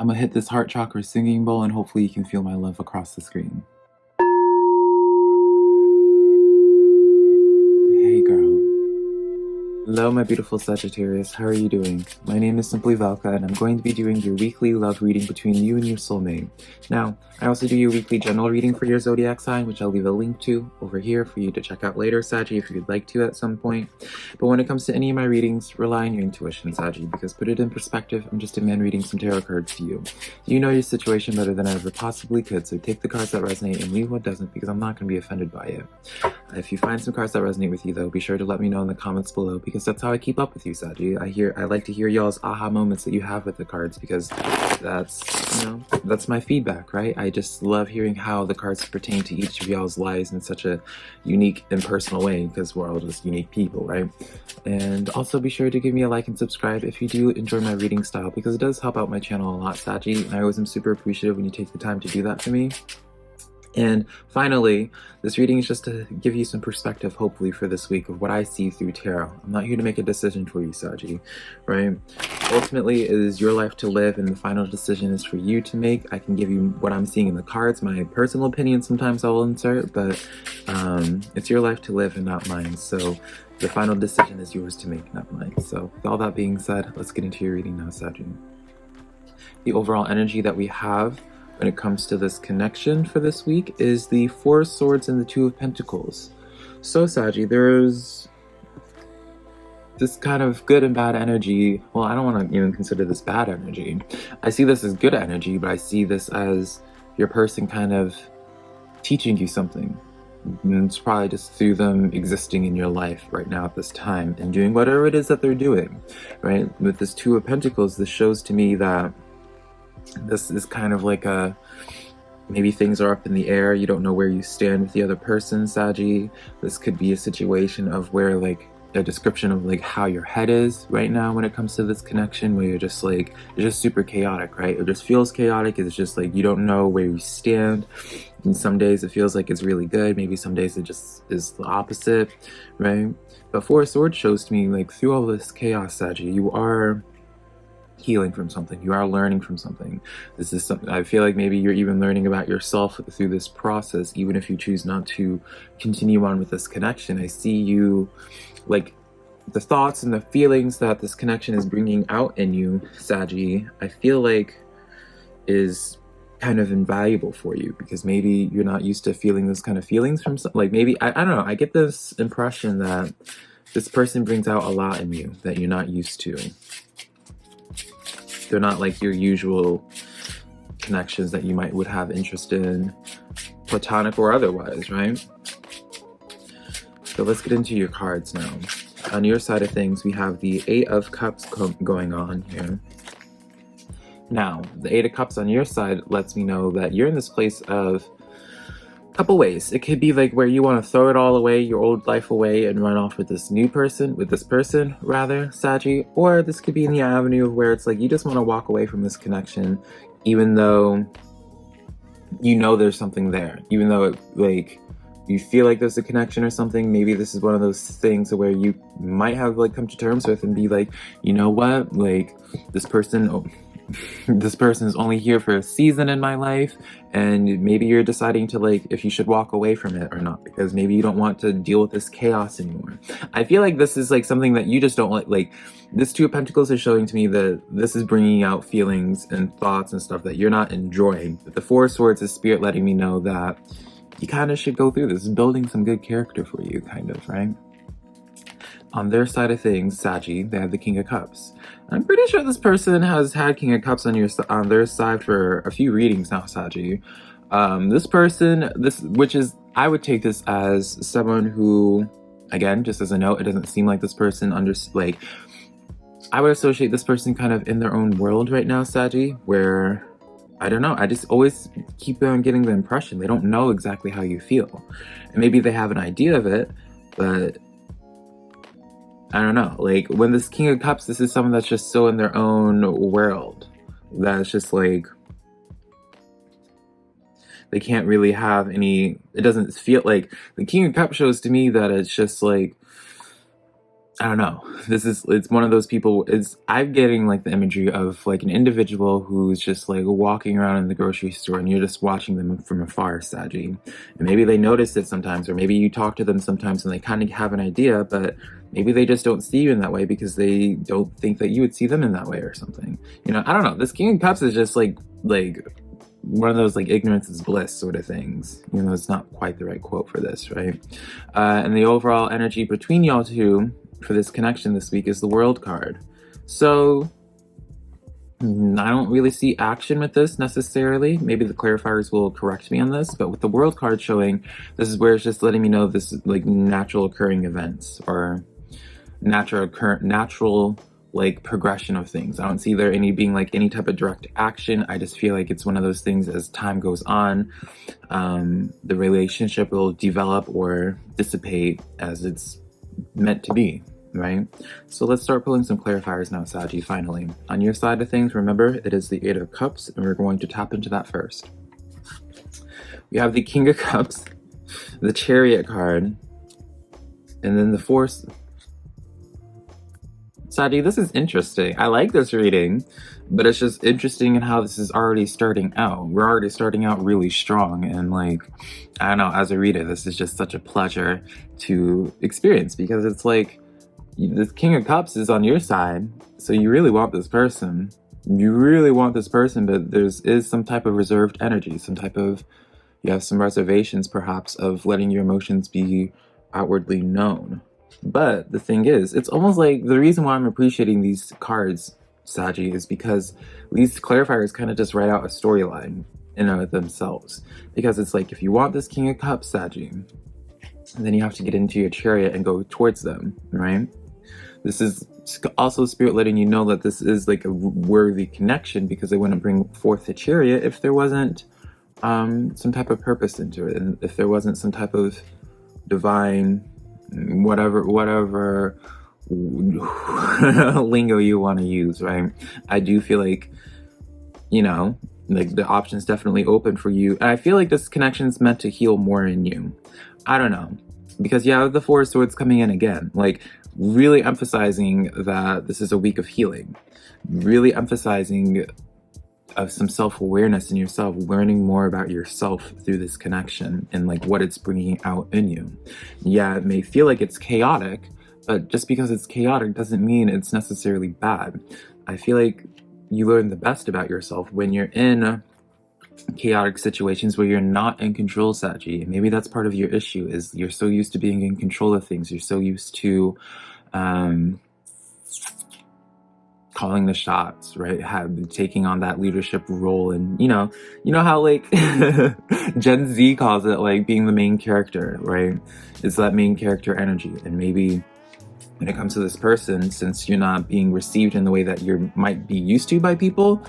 I'm gonna hit this heart chakra singing bowl and hopefully you can feel my love across the screen. Hey girl. Hello my beautiful Sagittarius, how are you doing? My name is SimplyVelca and I'm going to be doing your weekly love reading between you and your soulmate. Now, I also do your weekly general reading for your zodiac sign, which I'll leave a link to over here for you to check out later, Saggy, if you'd like to at some point. But when it comes to any of my readings, rely on your intuition, Saggy, because put it in perspective, I'm just a man reading some tarot cards to you. You know your situation better than I ever possibly could, so take the cards that resonate and leave what doesn't, because I'm not going to be offended by it. If you find some cards that resonate with you, though, be sure to let me know in the comments below, because that's how I keep up with you, Saggy. I like to hear y'all's aha moments that you have with the cards, because that's, that's my feedback, right? I just love hearing how the cards pertain to each of y'all's lives in such a unique and personal way, because we're all just unique people, right? And also be sure to give me a like and subscribe if you do enjoy my reading style, because it does help out my channel a lot, Saggy, and I always am super appreciative when you take the time to do that for me. And finally, this reading is just to give you some perspective, hopefully, for this week of what I see through tarot. I'm not here to make a decision for you, Saji, right? Ultimately, it is your life to live, and the final decision is for you to make. I can give you what I'm seeing in the cards, my personal opinion sometimes I'll insert, but it's your life to live and not mine. So the final decision is yours to make, not mine. So with all that being said, let's get into your reading now, Saji. The overall energy that we have when it comes to this connection for this week is the Four of Swords and the Two of Pentacles. So Saggy, there's this kind of good and bad energy. Well, I don't want to even consider this bad energy. I see this as good energy, but I see this as your person kind of teaching you something. And it's probably just through them existing in your life right now at this time and doing whatever it is that they're doing, right? With this Two of Pentacles, this shows to me that this is kind of like maybe things are up in the air, you don't know where you stand with the other person, Saji. This could be a situation of where, like, a description of like how your head is right now when it comes to this connection, where you're just like, it's just super chaotic, right? It just feels chaotic. It's just like you don't know where you stand, and some days it feels like it's really good, maybe some days it just is the opposite, right? But Four of Swords shows to me, like, through all this chaos, Saji, you are healing from something, you are learning from something. This is something I feel like maybe you're even learning about yourself through this process, even if you choose not to continue on with this connection. I see you, like, the thoughts and the feelings that this connection is bringing out in you, Saggy, I feel like is kind of invaluable for you, because maybe you're not used to feeling this kind of feelings from like, maybe I don't know, I get this impression that this person brings out a lot in you that you're not used to. They're not like your usual connections that you would have interest in, platonic or otherwise, right? So let's get into your cards now. On your side of things, we have the Eight of Cups going on here. Now, the Eight of Cups on your side lets me know that you're in this place of couple ways. It could be like where you want to throw it all away, your old life away, and run off with this person rather, Saggy. Or this could be in the avenue of where it's like you just want to walk away from this connection, even though you know there's something there, even though it, like, you feel like there's a connection or something. Maybe this is one of those things where you might have like come to terms with and be like, you know what, like, this person is only here for a season in my life, and maybe you're deciding to, like, if you should walk away from it or not, because maybe you don't want to deal with this chaos anymore. I feel like this is like something that you just don't like this Two of Pentacles is showing to me that this is bringing out feelings and thoughts and stuff that you're not enjoying. But the Four of Swords is Spirit letting me know that you kind of should go through this, building some good character for you, kind of, right? On their side of things, Saggy, they have the King of Cups. I'm pretty sure this person has had King of Cups on their side for a few readings now, Saggy. This person, which is, I would take this as someone who, again, just as a note, it doesn't seem like this person I would associate this person kind of in their own world right now, Saggy, where, I don't know, I just always keep on getting the impression they don't know exactly how you feel. And maybe they have an idea of it, but I don't know, like, when this King of Cups, this is someone that's just so in their own world that's just like, they can't really have any, it doesn't feel like, the King of Cups shows to me that it's just like, I don't know. It's one of those people, I'm getting like the imagery of like an individual who's just like walking around in the grocery store and you're just watching them from afar, Saji. And maybe they notice it sometimes, or maybe you talk to them sometimes and they kind of have an idea, but maybe they just don't see you in that way because they don't think that you would see them in that way or something. You know, I don't know. This King of Cups is just like one of those like ignorance is bliss sort of things. You know, it's not quite the right quote for this, right? And the overall energy between y'all two for this connection this week is the World card. So I don't really see action with this necessarily. Maybe the clarifiers will correct me on this, but with the World card showing, this is where it's just letting me know this is like natural occurring events or natural like progression of things. I don't see there being like any type of direct action. I just feel like it's one of those things as time goes on, the relationship will develop or dissipate as it's meant to be, right? So let's start pulling some clarifiers now, Saji, finally. On your side of things, remember, it is the Eight of Cups, and we're going to tap into that first. We have the King of Cups, the Chariot card, and then the Force. Saji, this is interesting. I like this reading, but it's just interesting in how this is already starting out. We're already starting out really strong, and like, I don't know, as a reader, this is just such a pleasure to experience because it's like, this King of Cups is on your side, so you really want this person. You really want this person, but is some type of reserved energy, you have some reservations perhaps of letting your emotions be outwardly known. But the thing is, it's almost like the reason why I'm appreciating these cards, Saji, is because these clarifiers kind of just write out a storyline in and of themselves. Because it's like, if you want this King of Cups, Saji, then you have to get into your chariot and go towards them, right? This is also Spirit letting you know that this is like a worthy connection, because they wouldn't bring forth the chariot if there wasn't some type of purpose into it, and if there wasn't some type of divine whatever lingo you want to use, right? I do feel like, you know, like the option's definitely open for you, and I feel like this connection's meant to heal more in you. I don't know, because you have the Four of Swords coming in again, like really emphasizing that this is a week of healing, really emphasizing of some self-awareness in yourself, learning more about yourself through this connection and like what it's bringing out in you. Yeah, it may feel like it's chaotic, but just because it's chaotic doesn't mean it's necessarily bad. I feel like you learn the best about yourself when you're in chaotic situations where you're not in control, Saji. Maybe that's part of your issue, is you're so used to being in control of things. You're so used to calling the shots, right? Taking on that leadership role, and you know how like Gen Z calls it, like being the main character, right? It's that main character energy. And maybe when it comes to this person, since you're not being received in the way that you might be used to by people,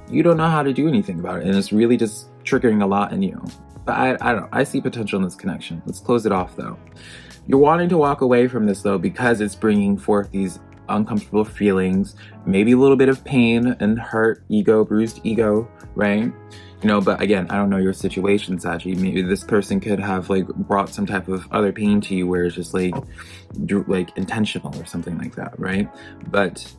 you don't know how to do anything about it, and it's really just triggering a lot in you. But I don't know, I see potential in this connection. Let's close it off though. You're wanting to walk away from this though because it's bringing forth these uncomfortable feelings, maybe a little bit of pain and hurt ego, bruised ego, right? You know, but again, I don't know your situation, Saji. Maybe this person could have like brought some type of other pain to you where it's just like intentional or something like that, right? But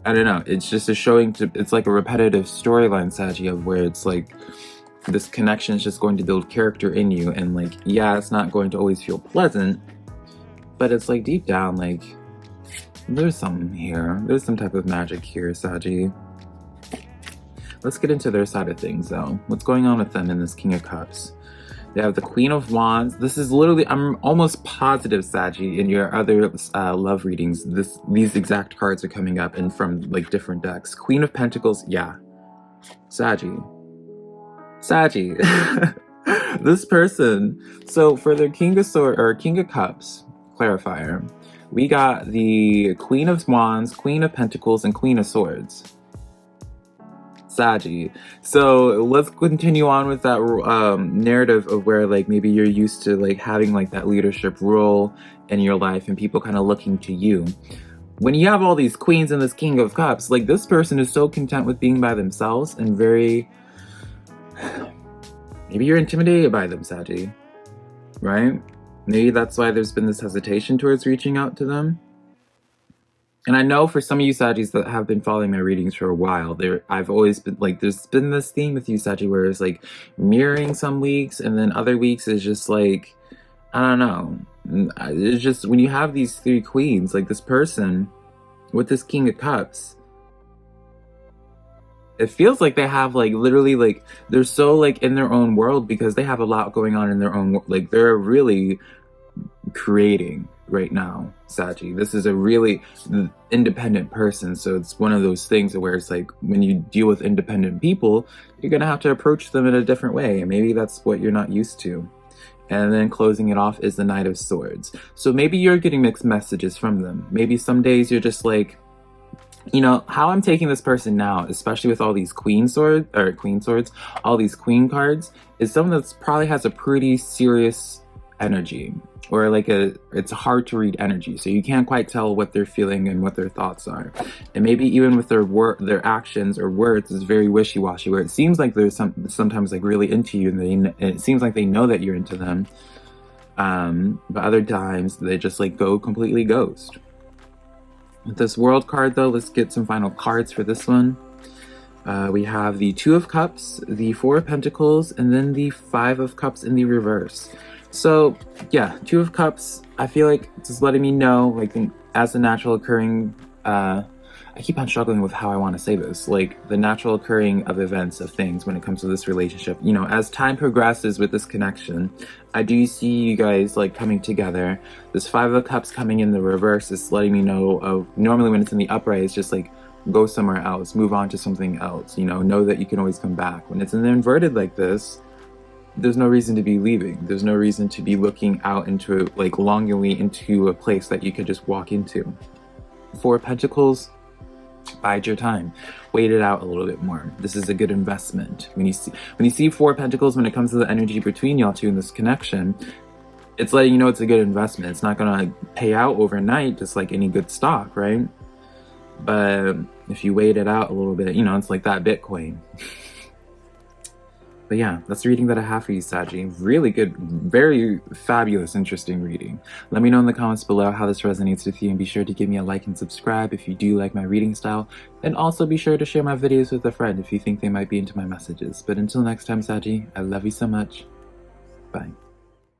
I don't know, it's just it's like a repetitive storyline, Saji, of where it's like this connection is just going to build character in you, and like, yeah, it's not going to always feel pleasant, but it's like deep down, like there's something here. There's some type of magic here, Saji. Let's get into their side of things though. What's going on with them in this King of Cups? They have the Queen of Wands. This is literally, I'm almost positive, Saji, in your other love readings, these exact cards are coming up and from like different decks. Queen of Pentacles, yeah. Saji. This person. So for their King of Cups clarifier, we got the Queen of Wands, Queen of Pentacles, and Queen of Swords. Saji. So let's continue on with that narrative of where like maybe you're used to like having like that leadership role in your life and people kind of looking to you. When you have all these queens and this King of Cups, like this person is so content with being by themselves and very... Maybe you're intimidated by them, Saji, right? Maybe that's why there's been this hesitation towards reaching out to them. And I know for some of you Saggies that have been following my readings for a while, I've always been like, there's been this theme with you Saggy where it's like mirroring some weeks, and then other weeks is just like, I don't know. It's just when you have these three queens, like this person with this King of Cups, it feels like they have like literally like they're so like in their own world because they have a lot going on in their own, like they're really creating right now, Saggy. This is a really independent person, so it's one of those things where it's like when you deal with independent people, you're gonna have to approach them in a different way, and maybe that's what you're not used to. And then closing it off is the Knight of Swords. So maybe you're getting mixed messages from them. Maybe some days you're just like, you know, how I'm taking this person now, especially with all these queen swords, all these queen cards, is someone that's probably has a pretty serious energy, or like it's hard to read energy, so you can't quite tell what they're feeling and what their thoughts are. And maybe even with their actions or words is very wishy-washy, where it seems like they're sometimes like really into you, and it seems like they know that you're into them, but other times they just like go completely ghost. With this World card though, let's get some final cards for this one. We have the Two of Cups, the Four of Pentacles, and then the Five of Cups in the reverse. So yeah, Two of Cups, I feel like it's just letting me know, like, as the natural occurring, I keep on struggling with how I want to say this, like the natural occurring of events, of things when it comes to this relationship. You know, as time progresses with this connection, I do see you guys like coming together. This Five of Cups coming in the reverse is letting me know of, normally when it's in the upright, it's just like, go somewhere else, move on to something else, you know that you can always come back. When it's in the inverted like this, there's no reason to be leaving. There's no reason to be looking out into, like, longingly into a place that you could just walk into. Four of Pentacles, bide your time. Wait it out a little bit more. This is a good investment. When you see Four of Pentacles, when it comes to the energy between y'all two in this connection, it's letting you know it's a good investment. It's not gonna pay out overnight, just like any good stock, right? But if you wait it out a little bit, you know, it's like that Bitcoin. But yeah, that's the reading that I have for you, Saggy. Really good, very fabulous, interesting reading. Let me know in the comments below how this resonates with you, and be sure to give me a like and subscribe if you do like my reading style. And also be sure to share my videos with a friend if you think they might be into my messages. But until next time, Saggy, I love you so much. Bye.